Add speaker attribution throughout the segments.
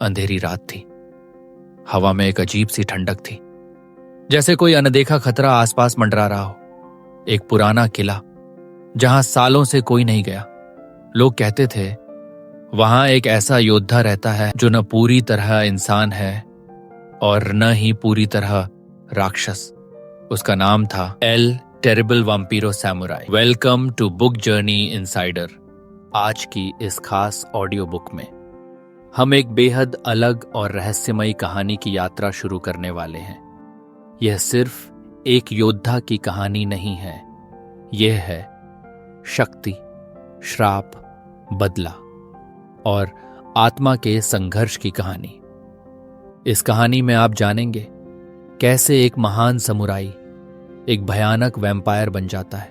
Speaker 1: अंधेरी रात थी। हवा में एक अजीब सी ठंडक थी, जैसे कोई अनदेखा खतरा आसपास मंडरा रहा हो। एक पुराना किला जहां सालों से कोई नहीं गया। लोग कहते थे वहां एक ऐसा योद्धा रहता है जो न पूरी तरह इंसान है और न ही पूरी तरह राक्षस। उसका नाम था El Terrible Vampiro Samurai. Welcome to book journey insider. आज की इस खास ऑडियो बुक में हम एक बेहद अलग और रहस्यमयी कहानी की यात्रा शुरू करने वाले हैं। यह सिर्फ एक योद्धा की कहानी नहीं है, यह है शक्ति, श्राप, बदला और आत्मा के संघर्ष की कहानी। इस कहानी में आप जानेंगे कैसे एक महान समुराई एक भयानक वैम्पायर बन जाता है,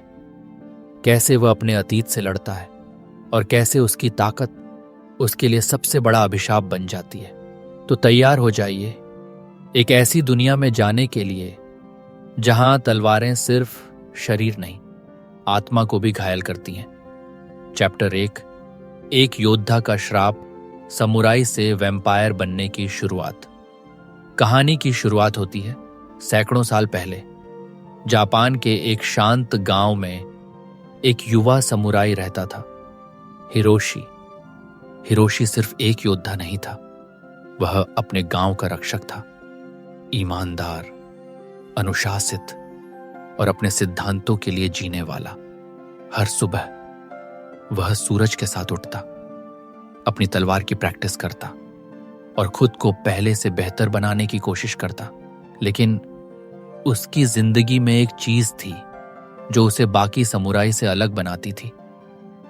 Speaker 1: कैसे वह अपने अतीत से लड़ता है और कैसे उसकी ताकत उसके लिए सबसे बड़ा अभिशाप बन जाती है। तो तैयार हो जाइए एक ऐसी दुनिया में जाने के लिए जहां तलवारें सिर्फ शरीर नहीं, आत्मा को भी घायल करती हैं। चैप्टर 1, एक योद्धा का श्राप, समुराई से वैम्पायर बनने की शुरुआत। कहानी की शुरुआत होती है सैकड़ों साल पहले। जापान के एक शांत गांव में एक युवा समुराई रहता था, हिरोशी। हिरोशी सिर्फ एक योद्धा नहीं था, वह अपने गांव का रक्षक था। ईमानदार, अनुशासित और अपने सिद्धांतों के लिए जीने वाला। हर सुबह वह सूरज के साथ उठता, अपनी तलवार की प्रैक्टिस करता और खुद को पहले से बेहतर बनाने की कोशिश करता। लेकिन उसकी जिंदगी में एक चीज थी जो उसे बाकी समुराई से अलग बनाती थी।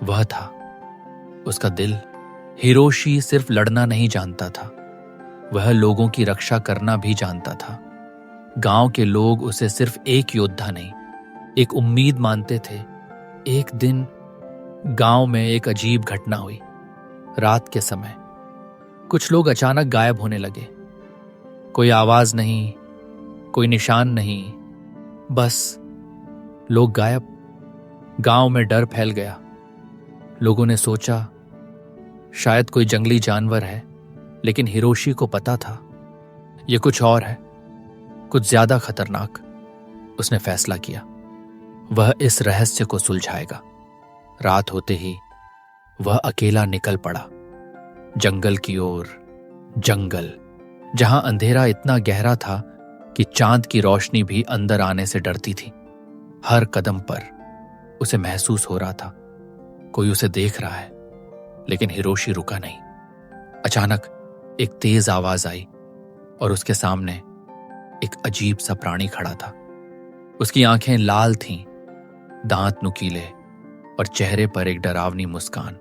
Speaker 1: वह था उसका दिल। हिरोशी सिर्फ लड़ना नहीं जानता था, वह लोगों की रक्षा करना भी जानता था। गांव के लोग उसे सिर्फ एक योद्धा नहीं, एक उम्मीद मानते थे। एक दिन गांव में एक अजीब घटना हुई। रात के समय कुछ लोग अचानक गायब होने लगे। कोई आवाज नहीं, कोई निशान नहीं, बस लोग गायब। गांव में डर फैल गया। लोगों ने सोचा शायद कोई जंगली जानवर है, लेकिन हिरोशी को पता था यह कुछ और है, कुछ ज्यादा खतरनाक। उसने फैसला किया वह इस रहस्य को सुलझाएगा। रात होते ही वह अकेला निकल पड़ा, जंगल की ओर। जंगल जहां अंधेरा इतना गहरा था कि चांद की रोशनी भी अंदर आने से डरती थी। हर कदम पर उसे महसूस हो रहा था कोई उसे देख रहा है, लेकिन हिरोशी रुका नहीं। अचानक एक तेज आवाज आई और उसके सामने एक अजीब सा प्राणी खड़ा था। उसकी आंखें लाल थीं, दांत नुकीले और चेहरे पर एक डरावनी मुस्कान।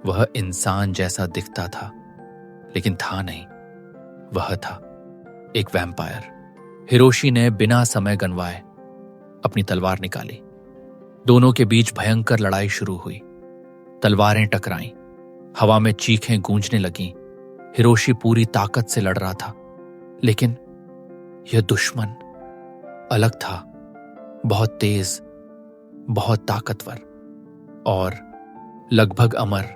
Speaker 1: वह इंसान जैसा दिखता था, लेकिन था नहीं, वह था एक वैम्पायर। हिरोशी ने बिना समय गंवाए अपनी तलवार निकाली। दोनों के बीच भयंकर लड़ाई शुरू हुई। तलवारें टकराईं, हवा में चीखें गूंजने लगीं। हिरोशी पूरी ताकत से लड़ रहा था, लेकिन यह दुश्मन अलग था, बहुत तेज, बहुत ताकतवर और लगभग अमर।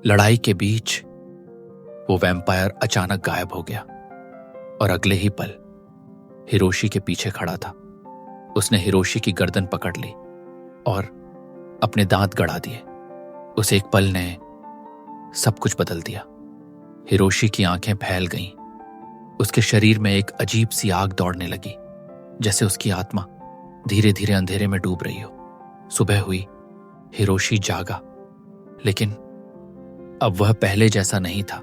Speaker 1: लड़ाई के बीच वो वैम्पायर अचानक गायब हो गया और अगले ही पल हिरोशी के पीछे खड़ा था। उसने हिरोशी की गर्दन पकड़ ली और अपने दांत गड़ा दिए। उस एक पल ने सब कुछ बदल दिया। हिरोशी की आंखें फैल गईं। उसके शरीर में एक अजीब सी आग दौड़ने लगी, जैसे उसकी आत्मा धीरे धीरे अंधेरे में डूब रही हो। सुबह हुई, हिरोशी जागा, लेकिन अब वह पहले जैसा नहीं था।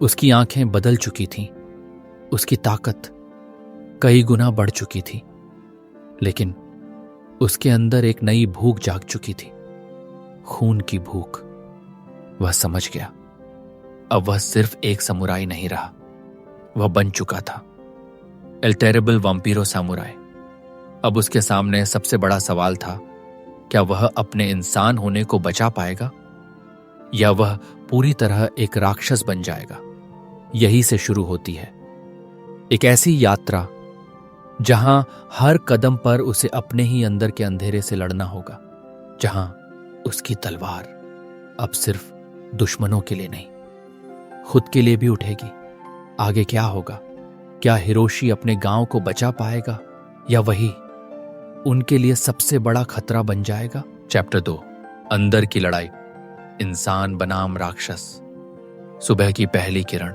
Speaker 1: उसकी आंखें बदल चुकी थीं, उसकी ताकत कई गुना बढ़ चुकी थी, लेकिन उसके अंदर एक नई भूख जाग चुकी थी, खून की भूख। वह समझ गया अब वह सिर्फ एक समुराई नहीं रहा, वह बन चुका था एल टेरिबल वाम्पीरो समुराई। अब उसके सामने सबसे बड़ा सवाल था, क्या वह अपने इंसान होने को बचा पाएगा या वह पूरी तरह एक राक्षस बन जाएगा। यही से शुरू होती है एक ऐसी यात्रा जहां हर कदम पर उसे अपने ही अंदर के अंधेरे से लड़ना होगा, जहां उसकी तलवार अब सिर्फ दुश्मनों के लिए नहीं, खुद के लिए भी उठेगी। आगे क्या होगा? क्या हिरोशी अपने गांव को बचा पाएगा या वही उनके लिए सबसे बड़ा खतरा बन जाएगा? चैप्टर 2, अंदर की लड़ाई। इंसान बनाम राक्षस। सुबह की पहली किरण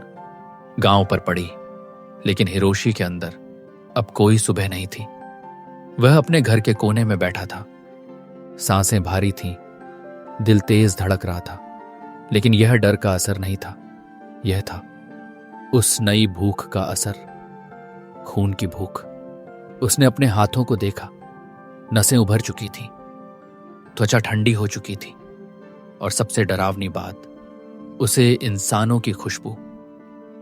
Speaker 1: गांव पर पड़ी, लेकिन हिरोशी के अंदर अब कोई सुबह नहीं थी। वह अपने घर के कोने में बैठा था। सांसें भारी थीं, दिल तेज धड़क रहा था, लेकिन यह डर का असर नहीं था। यह था उस नई भूख का असर, खून की भूख। उसने अपने हाथों को देखा। नसें उभर चुकी थीं, त्वचा ठंडी हो चुकी थी, और सबसे डरावनी बात, उसे इंसानों की खुशबू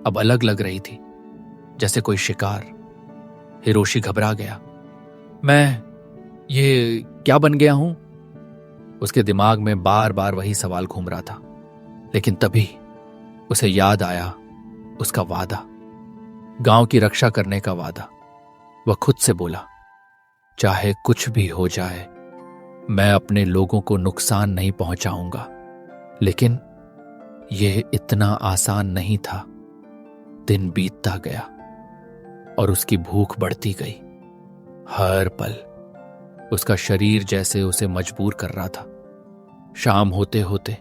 Speaker 1: अब अलग लग रही थी, जैसे कोई शिकार। हिरोशी घबरा गया। मैं ये क्या बन गया हूं? उसके दिमाग में बार बार वही सवाल घूम रहा था। लेकिन तभी उसे याद आया उसका वादा, गांव की रक्षा करने का वादा। वह खुद से बोला, चाहे कुछ भी हो जाए, मैं अपने लोगों को नुकसान नहीं पहुंचाऊंगा। लेकिन यह इतना आसान नहीं था। दिन बीतता गया और उसकी भूख बढ़ती गई। हर पल उसका शरीर जैसे उसे मजबूर कर रहा था। शाम होते होते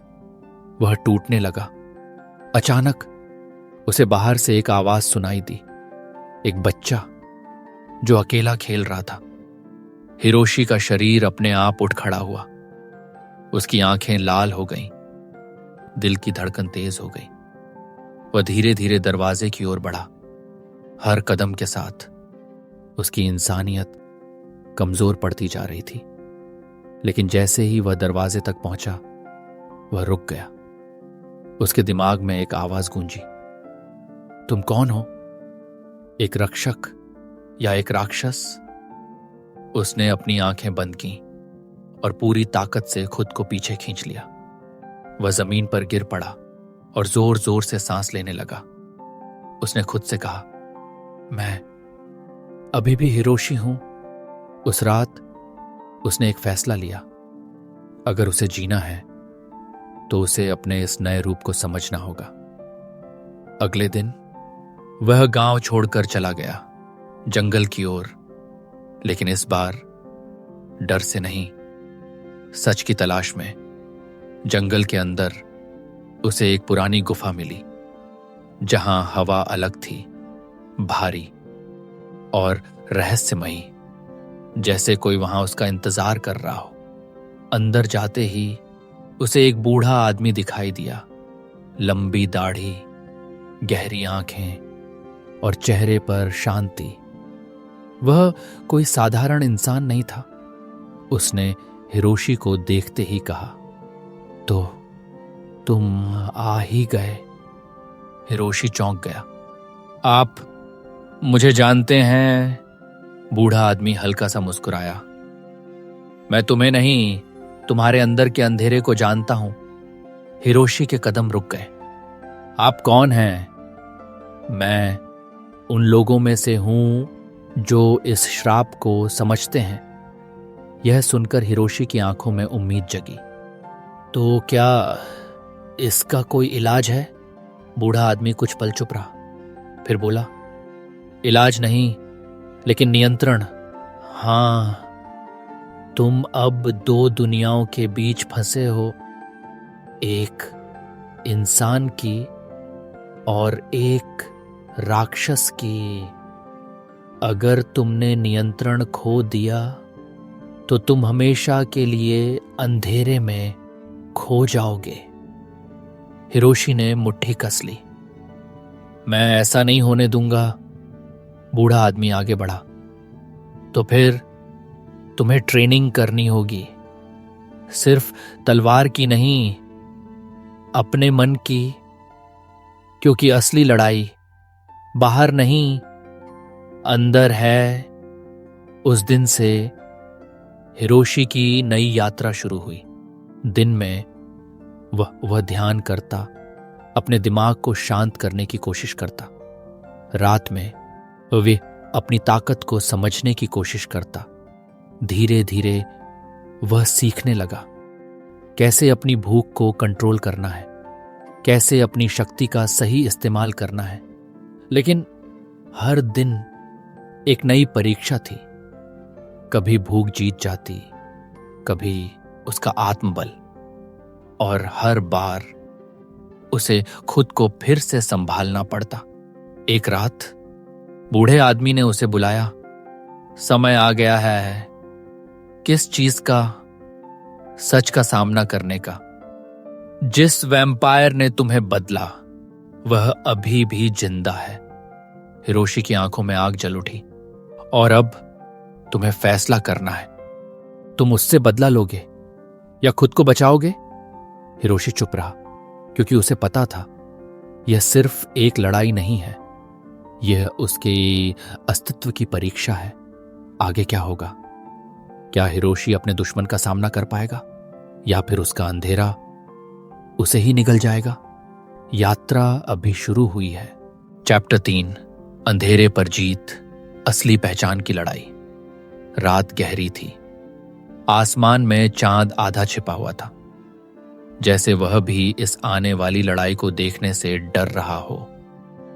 Speaker 1: वह टूटने लगा। अचानक उसे बाहर से एक आवाज सुनाई दी। एक बच्चा जो अकेला खेल रहा था। हिरोशी का शरीर अपने आप उठ खड़ा हुआ। उसकी आंखें लाल हो गईं, दिल की धड़कन तेज हो गई। वह धीरे धीरे दरवाजे की ओर बढ़ा। हर कदम के साथ उसकी इंसानियत कमजोर पड़ती जा रही थी। लेकिन जैसे ही वह दरवाजे तक पहुंचा, वह रुक गया। उसके दिमाग में एक आवाज गूंजी, तुम कौन हो? एक रक्षक या एक राक्षस? उसने अपनी आंखें बंद की और पूरी ताकत से खुद को पीछे खींच लिया। वह जमीन पर गिर पड़ा और जोर जोर से सांस लेने लगा। उसने खुद से कहा, मैं अभी भी हिरोशी हूं। उस रात उसने एक फैसला लिया। अगर उसे जीना है तो उसे अपने इस नए रूप को समझना होगा। अगले दिन वह गांव छोड़कर चला गया, जंगल की ओर। लेकिन इस बार डर से नहीं, सच की तलाश में। जंगल के अंदर उसे एक पुरानी गुफा मिली, जहां हवा अलग थी, भारी और रहस्यमयी, जैसे कोई वहां उसका इंतजार कर रहा हो। अंदर जाते ही उसे एक बूढ़ा आदमी दिखाई दिया। लंबी दाढ़ी, गहरी आंखें और चेहरे पर शांति। वह कोई साधारण इंसान नहीं था। उसने हिरोशी को देखते ही कहा, तो तुम आ ही गए। हिरोशी चौंक गया। आप मुझे जानते हैं? बूढ़ा आदमी हल्का सा मुस्कुराया। मैं तुम्हें नहीं, तुम्हारे अंदर के अंधेरे को जानता हूं। हिरोशी के कदम रुक गए। आप कौन हैं? मैं उन लोगों में से हूं जो इस श्राप को समझते हैं। यह सुनकर हिरोशी की आंखों में उम्मीद जगी। तो क्या इसका कोई इलाज है? बूढ़ा आदमी कुछ पल चुप रहा, फिर बोला, इलाज नहीं, लेकिन नियंत्रण। हां, तुम अब दो दुनियाओं के बीच फंसे हो, एक इंसान की और एक राक्षस की। अगर तुमने नियंत्रण खो दिया तो तुम हमेशा के लिए अंधेरे में खो जाओगे। हिरोशी ने मुट्ठी कस ली। मैं ऐसा नहीं होने दूंगा। बूढ़ा आदमी आगे बढ़ा। तो फिर तुम्हें ट्रेनिंग करनी होगी, सिर्फ तलवार की नहीं, अपने मन की। क्योंकि असली लड़ाई बाहर नहीं, अंदर है। उस दिन से हिरोशी की नई यात्रा शुरू हुई। दिन में वह ध्यान करता, अपने दिमाग को शांत करने की कोशिश करता। रात में वे अपनी ताकत को समझने की कोशिश करता। धीरे धीरे वह सीखने लगा कैसे अपनी भूख को कंट्रोल करना है, कैसे अपनी शक्ति का सही इस्तेमाल करना है। लेकिन हर दिन एक नई परीक्षा थी। कभी भूख जीत जाती, कभी उसका आत्मबल, और हर बार उसे खुद को फिर से संभालना पड़ता। एक रात बूढ़े आदमी ने उसे बुलाया। समय आ गया है किस चीज का? सच का सामना करने का। जिस वैम्पायर ने तुम्हें बदला वह अभी भी जिंदा है। हिरोशी की आंखों में आग जल उठी। और अब तुम्हें फैसला करना है, तुम उससे बदला लोगे या खुद को बचाओगे? हिरोशी चुप रहा, क्योंकि उसे पता था यह सिर्फ एक लड़ाई नहीं है, यह उसके अस्तित्व की परीक्षा है। आगे क्या होगा? क्या हिरोशी अपने दुश्मन का सामना कर पाएगा, या फिर उसका अंधेरा उसे ही निगल जाएगा? यात्रा अभी शुरू हुई है। चैप्टर 3, अंधेरे पर जीत, असली पहचान की लड़ाई। रात गहरी थी। आसमान में चांद आधा छिपा हुआ था, जैसे वह भी इस आने वाली लड़ाई को देखने से डर रहा हो।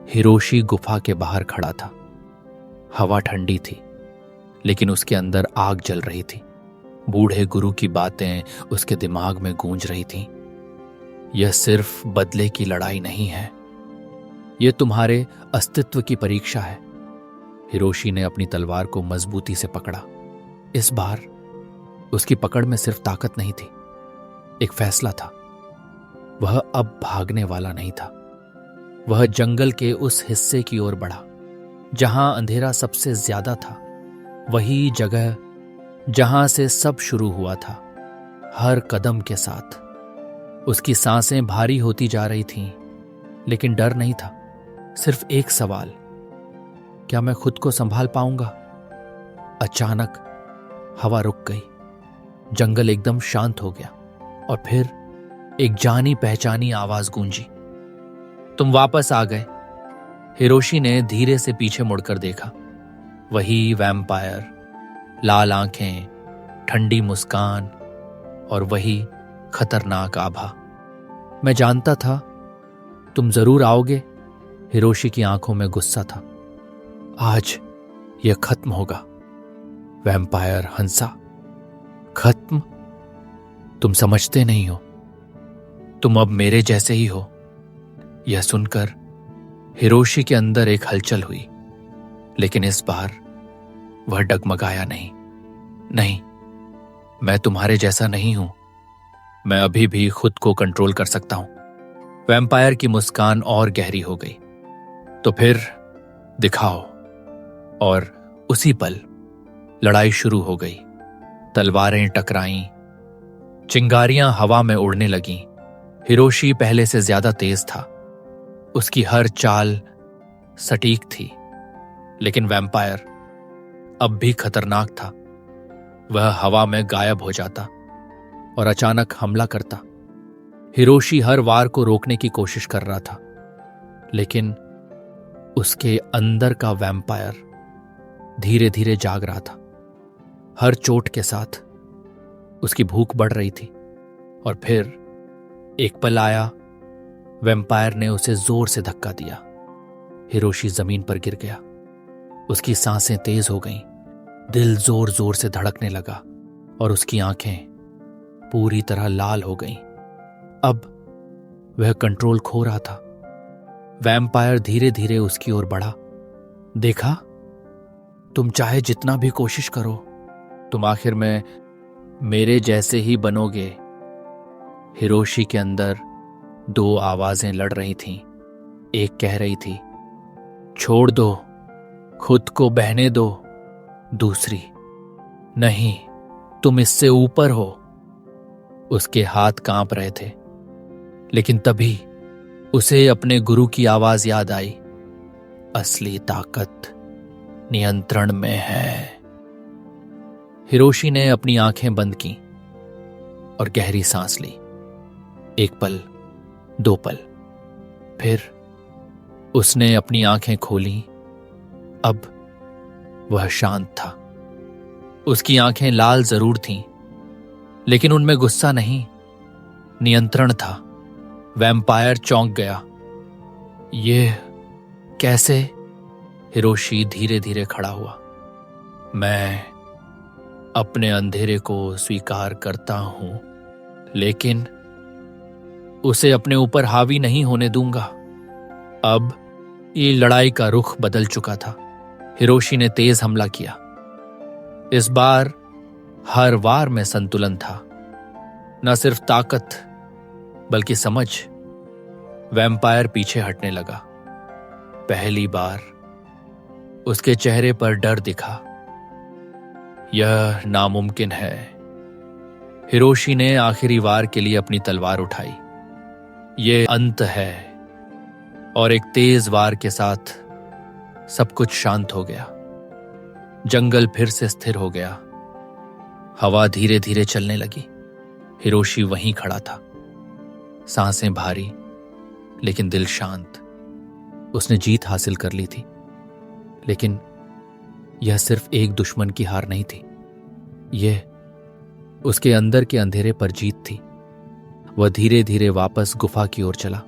Speaker 1: हिरोशी गुफा के बाहर खड़ा था। हवा ठंडी थी, लेकिन उसके अंदर आग जल रही थी। बूढ़े गुरु की बातें उसके दिमाग में गूंज रही थीं। यह सिर्फ बदले की लड़ाई नहीं है, यह तुम्हारे अस्तित्व की परीक्षा है। हिरोशी ने अपनी तलवार को मजबूती से पकड़ा। इस बार उसकी पकड़ में सिर्फ ताकत नहीं थी, एक फैसला था। वह अब भागने वाला नहीं था। वह जंगल के उस हिस्से की ओर बढ़ा जहां अंधेरा सबसे ज्यादा था, वही जगह जहां से सब शुरू हुआ था। हर कदम के साथ उसकी सांसें भारी होती जा रही थीं, लेकिन डर नहीं था, सिर्फ एक सवाल, क्या मैं खुद को संभाल पाऊंगा? अचानक हवा रुक गई। जंगल एकदम शांत हो गया, और फिर एक जानी पहचानी आवाज गूंजी, तुम वापस आ गए। हिरोशी ने धीरे से पीछे मुड़कर देखा। वही वैम्पायर, लाल आंखें, ठंडी मुस्कान, और वही खतरनाक आभा। मैं जानता था तुम जरूर आओगे। हिरोशी की आंखों में गुस्सा था। आज यह खत्म होगा। वैम्पायर हंसा। खत्म? तुम समझते नहीं हो, तुम अब मेरे जैसे ही हो। यह सुनकर हिरोशी के अंदर एक हलचल हुई, लेकिन इस बार वह डगमगाया नहीं। नहीं, मैं तुम्हारे जैसा नहीं हूं। मैं अभी भी खुद को कंट्रोल कर सकता हूं। वैम्पायर की मुस्कान और गहरी हो गई। तो फिर दिखाओ। और उसी पल लड़ाई शुरू हो गई। तलवारें टकराईं, चिंगारियां हवा में उड़ने लगीं। हिरोशी पहले से ज्यादा तेज था। उसकी हर चाल सटीक थी, लेकिन वैम्पायर अब भी खतरनाक था। वह हवा में गायब हो जाता और अचानक हमला करता। हिरोशी हर वार को रोकने की कोशिश कर रहा था, लेकिन उसके अंदर का वैम्पायर धीरे धीरे जाग रहा था। हर चोट के साथ उसकी भूख बढ़ रही थी। और फिर एक पल आया, वैम्पायर ने उसे जोर से धक्का दिया। हिरोशी जमीन पर गिर गया। उसकी सांसें तेज हो गईं, दिल जोर जोर से धड़कने लगा, और उसकी आंखें पूरी तरह लाल हो गईं। अब वह कंट्रोल खो रहा था। वैम्पायर धीरे धीरे उसकी ओर बढ़ा। देखा, तुम चाहे जितना भी कोशिश करो, तुम आखिर में मेरे जैसे ही बनोगे। हिरोशी के अंदर दो आवाजें लड़ रही थीं। एक कह रही थी, छोड़ दो, खुद को बहने दो। दूसरी, नहीं, तुम इससे ऊपर हो। उसके हाथ कांप रहे थे, लेकिन तभी उसे अपने गुरु की आवाज याद आई, असली ताकत नियंत्रण में है। हिरोशी ने अपनी आंखें बंद की और गहरी सांस ली। एक पल, दो पल, फिर उसने अपनी आंखें खोली। अब वह शांत था। उसकी आंखें लाल जरूर थीं, लेकिन उनमें गुस्सा नहीं, नियंत्रण था। वैम्पायर चौंक गया। ये कैसे? हिरोशी धीरे धीरे खड़ा हुआ। मैं अपने अंधेरे को स्वीकार करता हूं, लेकिन उसे अपने ऊपर हावी नहीं होने दूंगा। अब ये लड़ाई का रुख बदल चुका था। हिरोशी ने तेज हमला किया। इस बार हर वार में संतुलन था, न सिर्फ ताकत बल्कि समझ। वैम्पायर पीछे हटने लगा। पहली बार उसके चेहरे पर डर दिखा। यह नामुमकिन है। हिरोशी ने आखिरी वार के लिए अपनी तलवार उठाई। ये अंत है। और एक तेज वार के साथ सब कुछ शांत हो गया। जंगल फिर से स्थिर हो गया। हवा धीरे धीरे चलने लगी। हिरोशी वहीं खड़ा था, सांसें भारी लेकिन दिल शांत। उसने जीत हासिल कर ली थी, लेकिन यह सिर्फ एक दुश्मन की हार नहीं थी। यह उसके अंदर के अंधेरे पर जीत थी। वह धीरे धीरे वापस गुफा की ओर चला।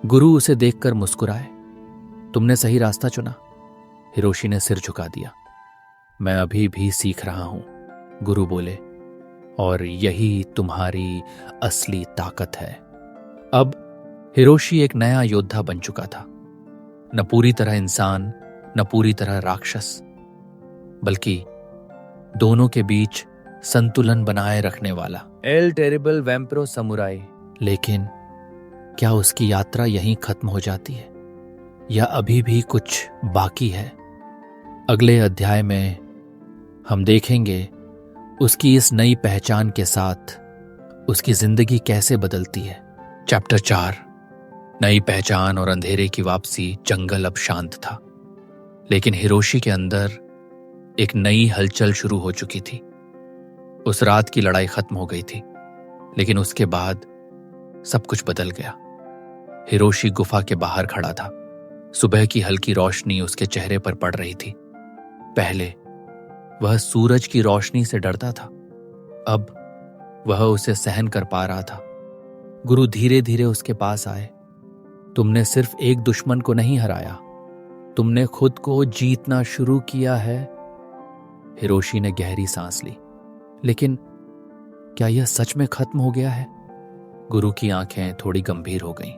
Speaker 1: गुरु उसे देखकर मुस्कुराए। तुमने सही रास्ता चुना। हिरोशी ने सिर झुका दिया। मैं अभी भी सीख रहा हूं, गुरु बोले, और यही तुम्हारी असली ताकत है। अब हिरोशी एक नया योद्धा बन चुका था। न पूरी तरह इंसान, न पूरी तरह राक्षस, बल्कि दोनों के बीच संतुलन बनाए रखने वाला एल टेरिबल वैम्पिरो समुराई। लेकिन क्या उसकी यात्रा यहीं खत्म हो जाती है, या अभी भी कुछ बाकी है? अगले अध्याय में हम देखेंगे उसकी इस नई पहचान के साथ उसकी जिंदगी कैसे बदलती है। चैप्टर 4, नई पहचान और अंधेरे की वापसी। जंगल अब शांत था, लेकिन हिरोशी के अंदर एक नई हलचल शुरू हो चुकी थी। उस रात की लड़ाई खत्म हो गई थी, लेकिन उसके बाद सब कुछ बदल गया। हिरोशी गुफा के बाहर खड़ा था। सुबह की हल्की रोशनी उसके चेहरे पर पड़ रही थी। पहले वह सूरज की रोशनी से डरता था, अब वह उसे सहन कर पा रहा था। गुरु धीरे धीरे उसके पास आए। तुमने सिर्फ एक दुश्मन को नहीं हराया, तुमने खुद को जीतना शुरू किया है। हिरोशी ने गहरी सांस ली। लेकिन क्या यह सच में खत्म हो गया है? गुरु की आंखें थोड़ी गंभीर हो गईं।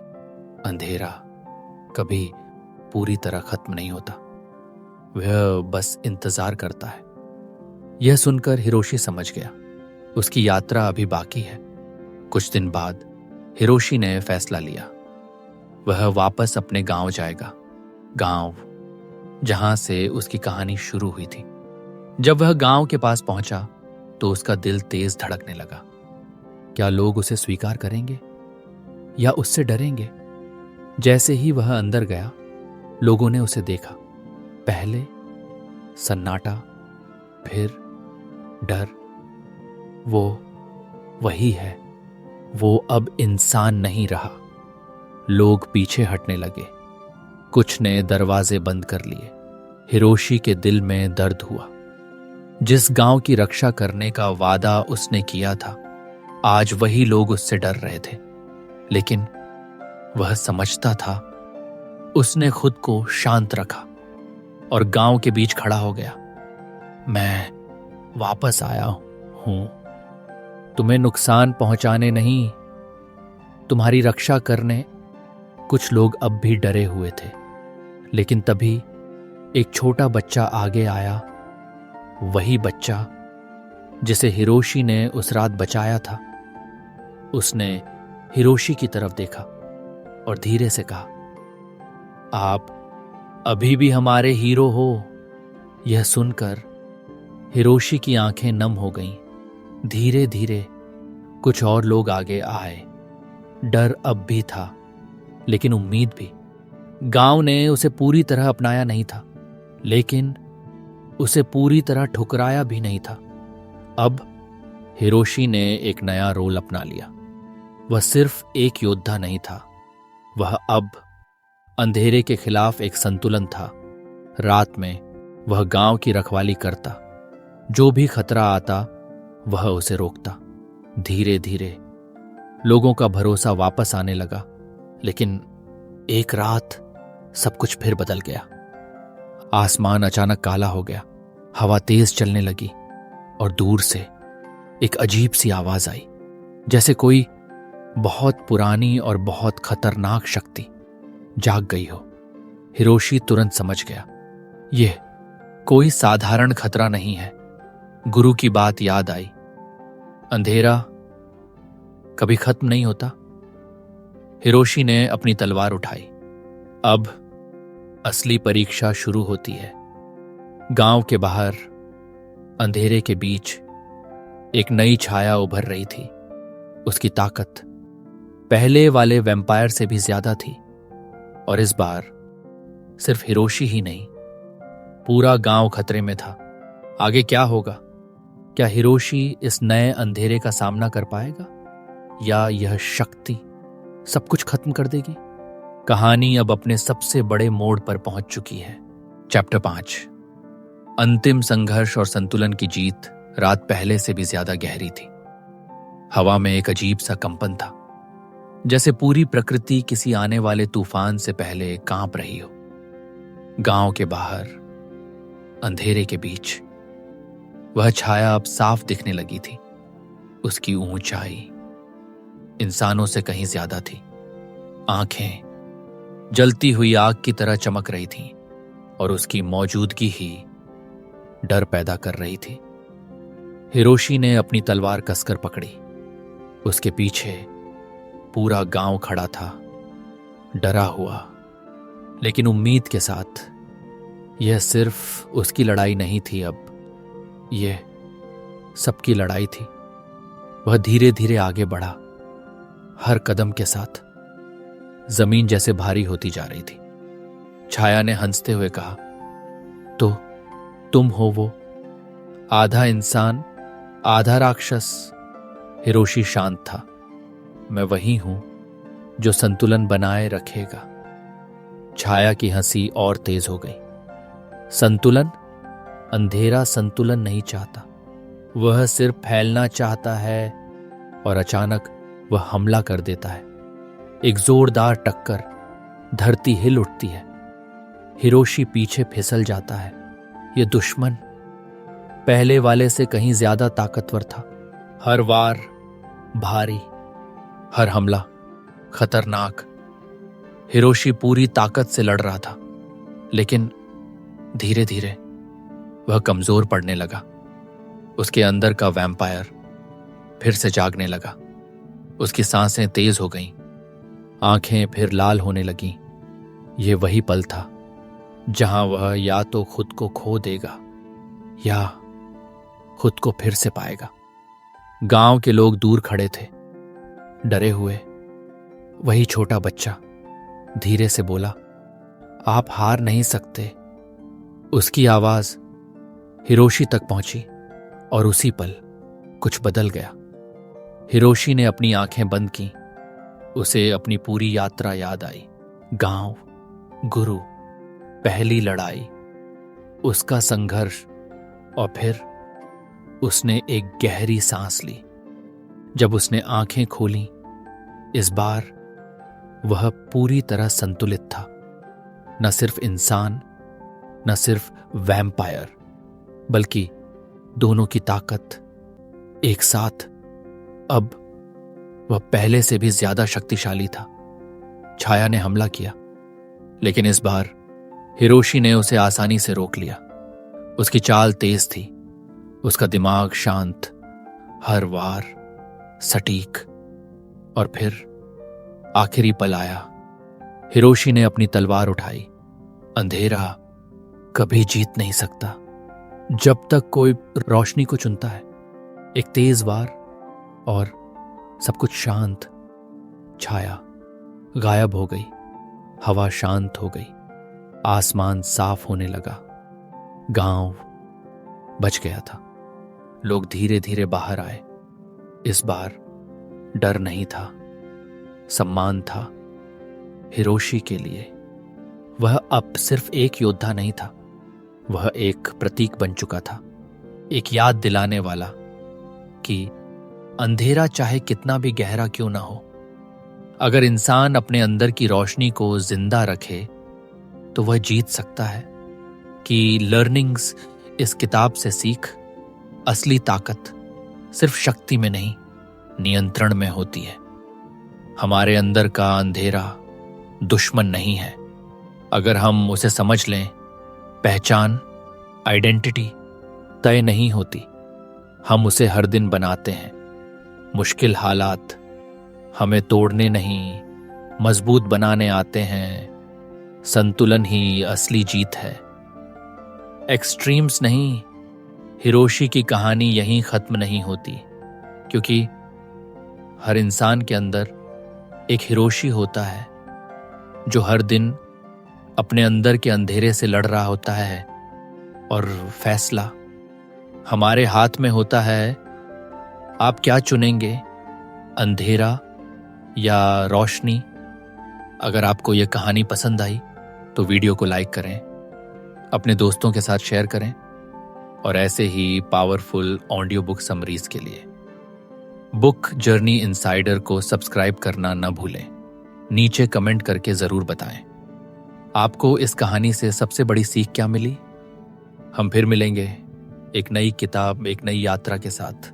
Speaker 1: अंधेरा कभी पूरी तरह खत्म नहीं होता, वह बस इंतजार करता है। यह सुनकर हिरोशी समझ गया उसकी यात्रा अभी बाकी है। कुछ दिन बाद हिरोशी ने फैसला लिया, वह वापस अपने गांव जाएगा, गांव जहां से उसकी कहानी शुरू हुई थी। जब वह गांव के पास पहुंचा तो उसका दिल तेज धड़कने लगा। क्या लोग उसे स्वीकार करेंगे या उससे डरेंगे? जैसे ही वह अंदर गया, लोगों ने उसे देखा। पहले सन्नाटा, फिर डर। वो वही है, वो अब इंसान नहीं रहा। लोग पीछे हटने लगे। कुछ ने दरवाजे बंद कर लिए। हिरोशी के दिल में दर्द हुआ। जिस गांव की रक्षा करने का वादा उसने किया था, आज वही लोग उससे डर रहे थे। लेकिन वह समझता था। उसने खुद को शांत रखा और गांव के बीच खड़ा हो गया। मैं वापस आया हूं, तुम्हें नुकसान पहुंचाने नहीं, तुम्हारी रक्षा करने। कुछ लोग अब भी डरे हुए थे, लेकिन तभी एक छोटा बच्चा आगे आया। वही बच्चा जिसे हिरोशी ने उस रात बचाया था। उसने हिरोशी की तरफ देखा और धीरे से कहा, आप अभी भी हमारे हीरो हो। यह सुनकर हिरोशी की आंखें नम हो गईं। धीरे धीरे कुछ और लोग आगे आए। डर अब भी था, लेकिन उम्मीद भी। गांव ने उसे पूरी तरह अपनाया नहीं था, लेकिन उसे पूरी तरह ठुकराया भी नहीं था। अब हिरोशी ने एक नया रोल अपना लिया। वह सिर्फ एक योद्धा नहीं था, वह अब अंधेरे के खिलाफ एक संतुलन था। रात में वह गांव की रखवाली करता। जो भी खतरा आता, वह उसे रोकता। धीरे धीरे लोगों का भरोसा वापस आने लगा। लेकिन एक रात सब कुछ फिर बदल गया। आसमान अचानक काला हो गया, हवा तेज चलने लगी और दूर से एक अजीब सी आवाज आई, जैसे कोई बहुत पुरानी और बहुत खतरनाक शक्ति जाग गई हो। हिरोशी तुरंत समझ गया, यह कोई साधारण खतरा नहीं है। गुरु की बात याद आई, अंधेरा कभी खत्म नहीं होता। हिरोशी ने अपनी तलवार उठाई। अब असली परीक्षा शुरू होती है। गांव के बाहर अंधेरे के बीच एक नई छाया उभर रही थी। उसकी ताकत पहले वाले वैम्पायर से भी ज्यादा थी। और इस बार सिर्फ हिरोशी ही नहीं, पूरा गांव खतरे में था। आगे क्या होगा? क्या हिरोशी इस नए अंधेरे का सामना कर पाएगा, या यह शक्ति सब कुछ खत्म कर देगी? कहानी अब अपने सबसे बड़े मोड़ पर पहुंच चुकी है। चैप्टर 5। अंतिम संघर्ष और संतुलन की जीत रात पहले से भी ज्यादा गहरी थी। हवा में एक अजीब सा कंपन था, जैसे पूरी प्रकृति किसी आने वाले तूफान से पहले कांप रही हो। गांव के बाहर अंधेरे के बीच वह छाया अब साफ दिखने लगी थी। उसकी ऊंचाई इंसानों से कहीं ज्यादा थी। आंखें जलती हुई आग की तरह चमक रही थीं और उसकी मौजूदगी ही डर पैदा कर रही थी। हिरोशी ने अपनी तलवार कसकर पकड़ी। उसके पीछे पूरा गांव खड़ा था, डरा हुआ, लेकिन उम्मीद के साथ। यह सिर्फ उसकी लड़ाई नहीं थी, अब यह सबकी लड़ाई थी। वह धीरे धीरे आगे बढ़ा, हर कदम के साथ जमीन जैसे भारी होती जा रही थी। छाया ने हंसते हुए कहा, तो तुम हो वो, आधा इंसान आधा राक्षस। हिरोशी शांत था। मैं वही हूं जो संतुलन बनाए रखेगा। छाया की हंसी और तेज हो गई। संतुलन? अंधेरा संतुलन नहीं चाहता, वह सिर्फ फैलना चाहता है। और अचानक वह हमला कर देता है। एक जोरदार टक्कर, धरती हिल उठती है। हिरोशी पीछे फिसल जाता है। यह दुश्मन पहले वाले से कहीं ज्यादा ताकतवर था। हर वार भारी, हर हमला खतरनाक। हिरोशी पूरी ताकत से लड़ रहा था, लेकिन धीरे धीरे वह कमजोर पड़ने लगा। उसके अंदर का वैम्पायर फिर से जागने लगा। उसकी सांसें तेज हो गईं, आंखें फिर लाल होने लगीं। यह वही पल था जहां वह या तो खुद को खो देगा या खुद को फिर से पाएगा। गांव के लोग दूर खड़े थे, डरे हुए। वही छोटा बच्चा धीरे से बोला, आप हार नहीं सकते। उसकी आवाज हिरोशी तक पहुंची और उसी पल कुछ बदल गया। हिरोशी ने अपनी आंखें बंद की। उसे अपनी पूरी यात्रा याद आई। गांव, गुरु, पहली लड़ाई, उसका संघर्ष, और फिर उसने एक गहरी सांस ली। जब उसने आंखें खोली, इस बार वह पूरी तरह संतुलित था। न सिर्फ इंसान, न सिर्फ वैम्पायर, बल्कि दोनों की ताकत एक साथ। अब वह पहले से भी ज्यादा शक्तिशाली था। छाया ने हमला किया, लेकिन इस बार हिरोशी ने उसे आसानी से रोक लिया। उसकी चाल तेज थी, उसका दिमाग शांत, हर वार सटीक। और फिर आखिरी पल आया। हिरोशी ने अपनी तलवार उठाई। अंधेरा कभी जीत नहीं सकता जब तक कोई रोशनी को चुनता है। एक तेज वार और सब कुछ शांत। छाया गायब हो गई, हवा शांत हो गई, आसमान साफ होने लगा। गांव बच गया था। लोग धीरे धीरे बाहर आए। इस बार डर नहीं था, सम्मान था। हिरोशी के लिए वह अब सिर्फ एक योद्धा नहीं था, वह एक प्रतीक बन चुका था। एक याद दिलाने वाला कि अंधेरा चाहे कितना भी गहरा क्यों ना हो, अगर इंसान अपने अंदर की रोशनी को जिंदा रखे तो वह जीत सकता है। कि लर्निंग्स इस किताब से सीख, असली ताकत सिर्फ शक्ति में नहीं, नियंत्रण में होती है। हमारे अंदर का अंधेरा दुश्मन नहीं है। अगर हम उसे समझ लें, पहचान, आइडेंटिटी तय नहीं होती, हम उसे हर दिन बनाते हैं। मुश्किल हालात हमें तोड़ने नहीं, मजबूत बनाने आते हैं। संतुलन ही असली जीत है, एक्सट्रीम्स नहीं। हिरोशी की कहानी यहीं खत्म नहीं होती, क्योंकि हर इंसान के अंदर एक हिरोशी होता है जो हर दिन अपने अंदर के अंधेरे से लड़ रहा होता है। और फैसला हमारे हाथ में होता है। आप क्या चुनेंगे, अंधेरा या रोशनी? अगर आपको यह कहानी पसंद आई तो वीडियो को लाइक करें, अपने दोस्तों के साथ शेयर करें, और ऐसे ही पावरफुल ऑडियो बुक समरीज के लिए बुक जर्नी इनसाइडर को सब्सक्राइब करना न भूलें। नीचे कमेंट करके जरूर बताएं आपको इस कहानी से सबसे बड़ी सीख क्या मिली। हम फिर मिलेंगे एक नई किताब, एक नई यात्रा के साथ।